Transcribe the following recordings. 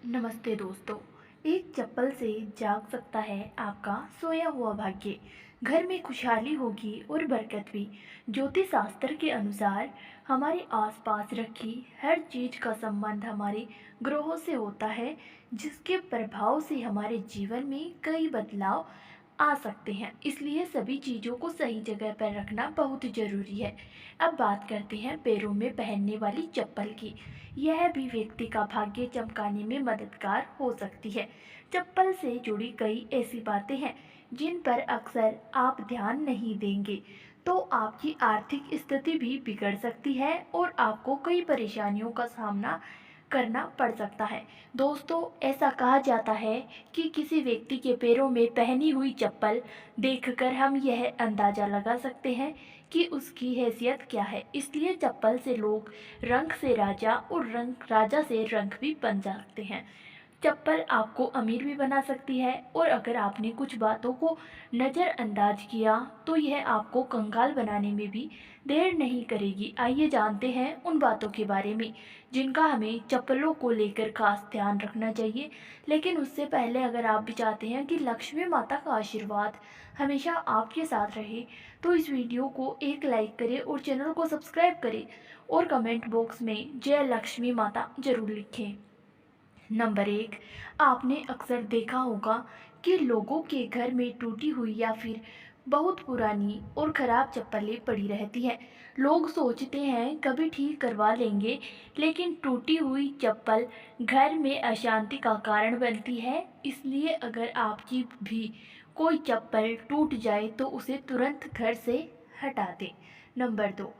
नमस्ते दोस्तों। एक चप्पल से जाग सकता है आपका सोया हुआ भाग्य। घर में खुशहाली होगी और बरकत भी। ज्योतिष शास्त्र के अनुसार हमारे आसपास रखी हर चीज का संबंध हमारे ग्रहों से होता है, जिसके प्रभाव से हमारे जीवन में कई बदलाव आ सकते हैं। इसलिए सभी चीज़ों को सही जगह पर रखना बहुत ज़रूरी है। अब बात करते हैं पैरों में पहनने वाली चप्पल की। यह भी व्यक्ति का भाग्य चमकाने में मददगार हो सकती है। चप्पल से जुड़ी कई ऐसी बातें हैं जिन पर अक्सर आप ध्यान नहीं देंगे, तो आपकी आर्थिक स्थिति भी बिगड़ सकती है और आपको कई परेशानियों का सामना करना पड़ सकता है। दोस्तों, ऐसा कहा जाता है कि किसी व्यक्ति के पैरों में पहनी हुई चप्पल देखकर हम यह अंदाज़ा लगा सकते हैं कि उसकी हैसियत क्या है। इसलिए चप्पल से लोग रंग से राजा और रंग राजा से रंग भी बन सकते हैं। चप्पल आपको अमीर भी बना सकती है और अगर आपने कुछ बातों को नज़रअंदाज किया तो यह आपको कंगाल बनाने में भी देर नहीं करेगी। आइए जानते हैं उन बातों के बारे में जिनका हमें चप्पलों को लेकर खास ध्यान रखना चाहिए। लेकिन उससे पहले अगर आप भी चाहते हैं कि लक्ष्मी माता का आशीर्वाद हमेशा आपके साथ रहे, तो इस वीडियो को एक लाइक करें और चैनल को सब्सक्राइब करें और कमेंट बॉक्स में जय लक्ष्मी माता जरूर लिखें। नंबर 1, आपने अक्सर देखा होगा कि लोगों के घर में टूटी हुई या फिर बहुत पुरानी और ख़राब चप्पलें पड़ी रहती हैं। लोग सोचते हैं कभी ठीक करवा लेंगे, लेकिन टूटी हुई चप्पल घर में अशांति का कारण बनती है। इसलिए अगर आपकी भी कोई चप्पल टूट जाए तो उसे तुरंत घर से हटा दें। नंबर 2,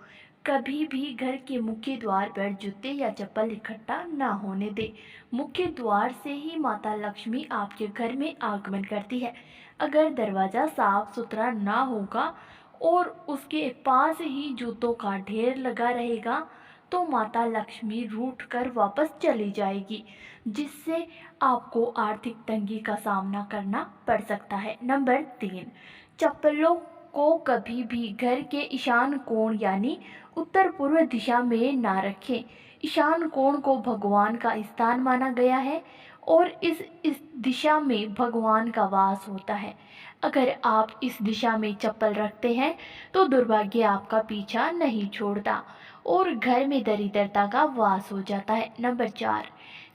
कभी भी घर के मुख्य द्वार पर जूते या चप्पल इकट्ठा ना होने दें। मुख्य द्वार से ही माता लक्ष्मी आपके घर में आगमन करती है। अगर दरवाज़ा साफ सुथरा ना होगा और उसके पास ही जूतों का ढेर लगा रहेगा, तो माता लक्ष्मी रूठ कर वापस चली जाएगी, जिससे आपको आर्थिक तंगी का सामना करना पड़ सकता है। नंबर 3, चप्पलों को कभी भी घर के ईशान कोण यानी उत्तर पूर्व दिशा में ना रखें। ईशान कोण को भगवान का स्थान माना गया है और इस दिशा में भगवान का वास होता है। अगर आप इस दिशा में चप्पल रखते हैं तो दुर्भाग्य आपका पीछा नहीं छोड़ता और घर में दरिद्रता का वास हो जाता है। नंबर 4,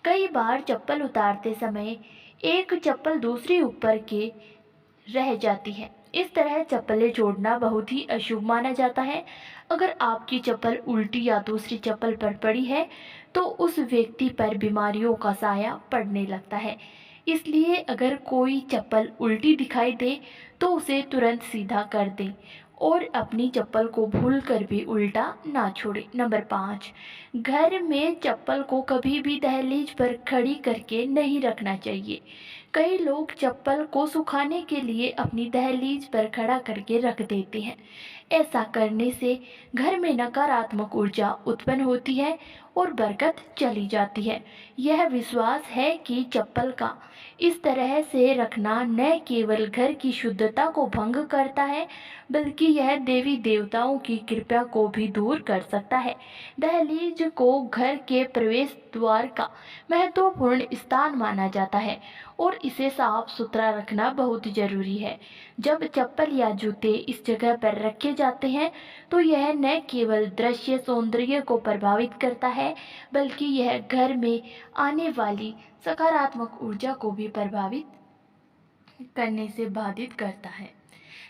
कई बार चप्पल उतारते समय एक चप्पल दूसरी ऊपर के रह जाती है। इस तरह चप्पलें जोड़ना बहुत ही अशुभ माना जाता है। अगर आपकी चप्पल उल्टी या दूसरी चप्पल पर पड़ी है तो उस व्यक्ति पर बीमारियों का साया पड़ने लगता है। इसलिए अगर कोई चप्पल उल्टी दिखाई दे तो उसे तुरंत सीधा कर दें और अपनी चप्पल को भूलकर भी उल्टा ना छोड़ें। नंबर 5, घर में चप्पल को कभी भी दहलीज पर खड़ी करके नहीं रखना चाहिए। कई लोग चप्पल को सुखाने के लिए अपनी दहलीज पर खड़ा करके रख देते हैं। ऐसा करने से घर में नकारात्मक ऊर्जा उत्पन्न होती है और बरकत चली जाती है। यह विश्वास है कि चप्पल का इस तरह से रखना न केवल घर की शुद्धता को भंग करता है, बल्कि यह देवी देवताओं की कृपा को भी दूर कर सकता है। दहलीज को घर के प्रवेश द्वार का महत्वपूर्ण स्थान माना जाता है और इसे साफ सुथरा रखना बहुत जरूरी है। जब चप्पल या जूते इस जगह पर रखे जाते हैं तो यह न केवल दृश्य सौंदर्य को प्रभावित करता है, बल्कि यह घर में आने वाली सकारात्मक ऊर्जा को भी प्रभावित करने से बाधित करता है।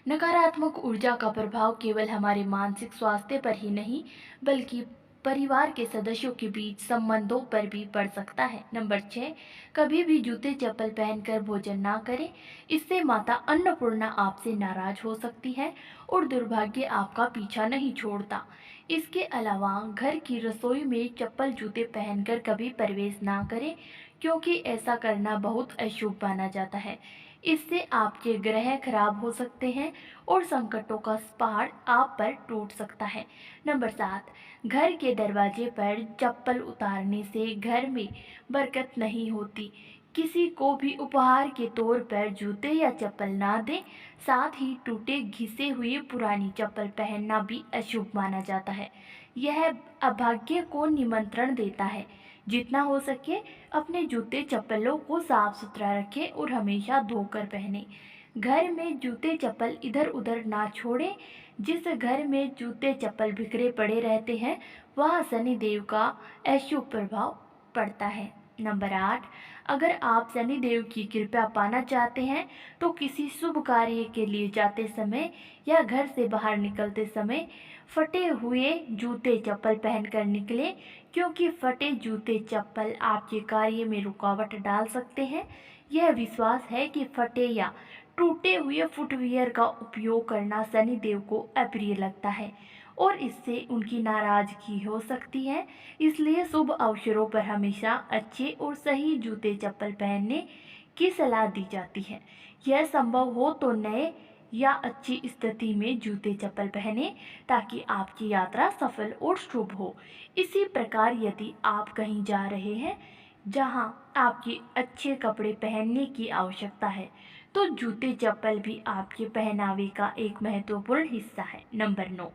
नकारात्मक ऊर्जा का प्रभाव केवल हमारे मानसिक स्वास्थ्य पर ही नहीं, बल्कि परिवार के सदस्यों के बीच संबंधों पर भी पड़ सकता है। नंबर 6, कभी भी जूते चप्पल पहनकर भोजन ना करें। इससे माता अन्नपूर्णा आपसे नाराज हो सकती है और दुर्भाग्य आपका पीछा नहीं छोड़ता। इसके अलावा घर की रसोई में चप्पल जूते पहनकर कभी प्रवेश ना करें, क्योंकि ऐसा करना बहुत अशुभ माना जाता है। इससे आपके ग्रह खराब हो सकते हैं और संकटों का पहाड़ आप पर टूट सकता है। नंबर 7, घर के दरवाजे पर चप्पल उतारने से घर में बरकत नहीं होती। किसी को भी उपहार के तौर पर जूते या चप्पल ना दें। साथ ही टूटे घिसे हुए पुरानी चप्पल पहनना भी अशुभ माना जाता है। यह अभाग्य को निमंत्रण देता है। जितना हो सके अपने जूते चप्पलों को साफ सुथरा रखें और हमेशा धोकर पहने। घर में जूते चप्पल इधर उधर ना छोड़ें। जिस घर में जूते चप्पल बिखरे पड़े रहते हैं वहाँ शनिदेव का अशुभ प्रभाव पड़ता है। नंबर 8, अगर आप शनिदेव की कृपा पाना चाहते हैं तो किसी शुभ कार्य के लिए जाते समय या घर से बाहर निकलते समय फटे हुए जूते चप्पल पहनकर निकलें, क्योंकि फटे जूते चप्पल आपके कार्य में रुकावट डाल सकते हैं। यह विश्वास है कि फटे या टूटे हुए फुटवियर का उपयोग करना शनिदेव को अप्रिय लगता है और इससे उनकी नाराजगी हो सकती है। इसलिए शुभ अवसरों पर हमेशा अच्छे और सही जूते चप्पल पहनने की सलाह दी जाती है। यह संभव हो तो नए या अच्छी स्थिति में जूते चप्पल पहने ताकि आपकी यात्रा सफल और शुभ हो। इसी प्रकार यदि आप कहीं जा रहे हैं जहां आपकी अच्छे कपड़े पहनने की आवश्यकता है तो जूते चप्पल भी आपके पहनावे का एक महत्वपूर्ण हिस्सा है। नंबर 9,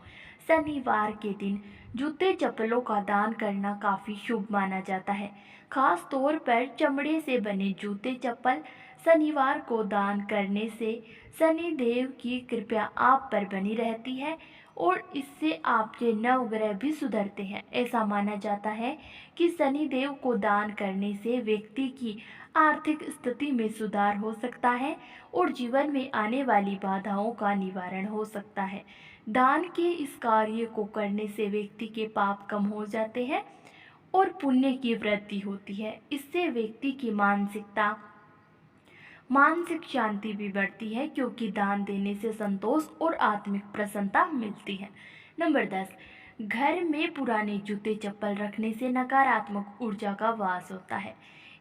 शनिवार के दिन जूते चप्पलों का दान करना काफ़ी शुभ माना जाता है। खास तौर पर चमड़े से बने जूते चप्पल शनिवार को दान करने से शनिदेव की कृपा आप पर बनी रहती है और इससे आपके नवग्रह भी सुधरते हैं। ऐसा माना जाता है कि शनिदेव को दान करने से व्यक्ति की आर्थिक स्थिति में सुधार हो सकता है और जीवन में आने वाली बाधाओं का निवारण हो सकता है। दान के इस कार्य को करने से व्यक्ति के पाप कम हो जाते हैं और पुण्य की वृद्धि होती है। इससे व्यक्ति की मानसिक शांति भी बढ़ती है, क्योंकि दान देने से संतोष और आत्मिक प्रसन्नता मिलती है। नंबर 10, घर में पुराने जूते चप्पल रखने से नकारात्मक ऊर्जा का वास होता है।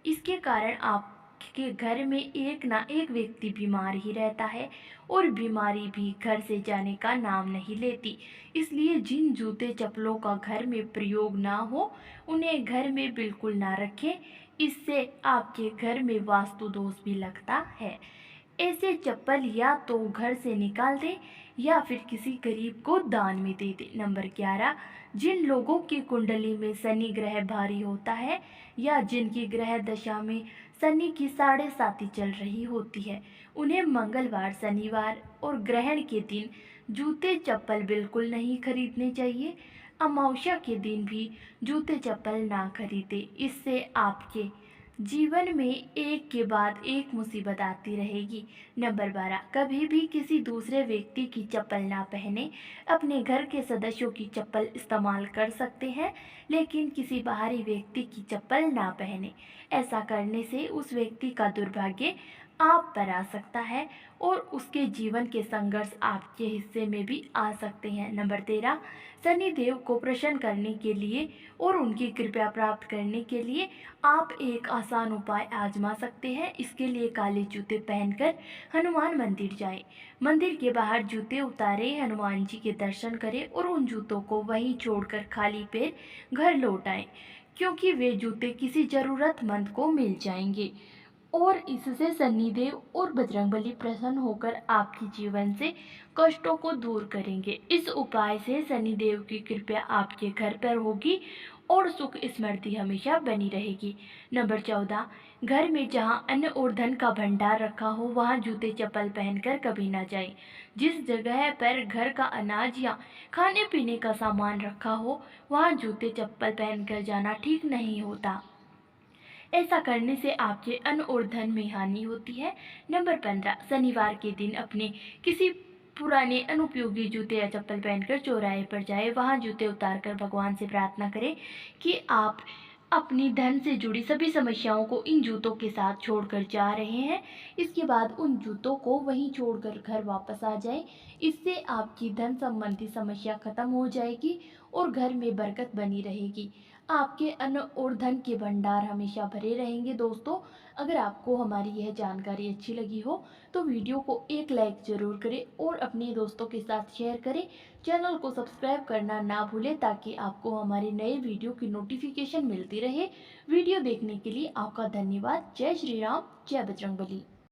इसके कारण आपके घर में एक ना एक व्यक्ति बीमार ही रहता है और बीमारी भी घर से जाने का नाम नहीं लेती। इसलिए जिन जूते चप्पलों का घर में प्रयोग ना हो उन्हें घर में बिल्कुल ना रखें। इससे आपके घर में वास्तु दोष भी लगता है। ऐसे चप्पल या तो घर से निकाल दें या फिर किसी गरीब को दान में दे दें। नंबर 11, जिन लोगों की कुंडली में शनि ग्रह भारी होता है या जिनकी ग्रह दशा में शनि की 7.5 चल रही होती है उन्हें मंगलवार, शनिवार और ग्रहण के दिन जूते चप्पल बिल्कुल नहीं खरीदने चाहिए। अमावस्या के दिन भी जूते चप्पल ना खरीदें। इससे आपके जीवन में एक के बाद एक मुसीबत आती रहेगी। नंबर 12, कभी भी किसी दूसरे व्यक्ति की चप्पल ना पहने। अपने घर के सदस्यों की चप्पल इस्तेमाल कर सकते हैं लेकिन किसी बाहरी व्यक्ति की चप्पल ना पहने। ऐसा करने से उस व्यक्ति का दुर्भाग्य आप पर आ सकता है और उसके जीवन के संघर्ष आपके हिस्से में भी आ सकते हैं। नंबर 13, शनि देव को प्रसन्न करने के लिए और उनकी कृपा प्राप्त करने के लिए आप एक आसान उपाय आजमा सकते हैं। इसके लिए काले जूते पहनकर हनुमान मंदिर जाएं। मंदिर के बाहर जूते उतारे, हनुमान जी के दर्शन करें और उन जूतों को वहीं छोड़कर खाली पैर घर लौट आएं, क्योंकि वे जूते किसी जरूरतमंद को मिल जाएंगे और इससे शनिदेव और बजरंगबली प्रसन्न होकर आपके जीवन से कष्टों को दूर करेंगे। इस उपाय से शनिदेव की कृपा आपके घर पर होगी और सुख समृद्धि हमेशा बनी रहेगी। नंबर 14, घर में जहां अन्न और धन का भंडार रखा हो वहां जूते चप्पल पहनकर कभी ना जाएं। जिस जगह पर घर का अनाज या खाने पीने का सामान रखा हो वहां जूते चप्पल पहनकर जाना ठीक नहीं होता। ऐसा करने से आपके अन्न और धन में हानि होती है। नंबर 15, शनिवार के दिन अपने किसी पुराने अनुपयोगी जूते या चप्पल पहनकर चौराहे पर जाएं। वहां जूते उतारकर भगवान से प्रार्थना करें कि आप अपनी धन से जुड़ी सभी समस्याओं को इन जूतों के साथ छोड़कर जा रहे हैं। इसके बाद उन जूतों को वहीं छोड़कर घर वापस आ जाएं। इससे आपकी धन संबंधी समस्या खत्म हो जाएगी और घर में बरकत बनी रहेगी। आपके अन्न और धन के भंडार हमेशा भरे रहेंगे। दोस्तों, अगर आपको हमारी यह जानकारी अच्छी लगी हो तो वीडियो को एक लाइक ज़रूर करें और अपने दोस्तों के साथ शेयर करें। चैनल को सब्सक्राइब करना ना भूलें ताकि आपको हमारे नए वीडियो की नोटिफिकेशन मिलती रहे। वीडियो देखने के लिए आपका धन्यवाद। जय श्री राम, जय बजरंगबली।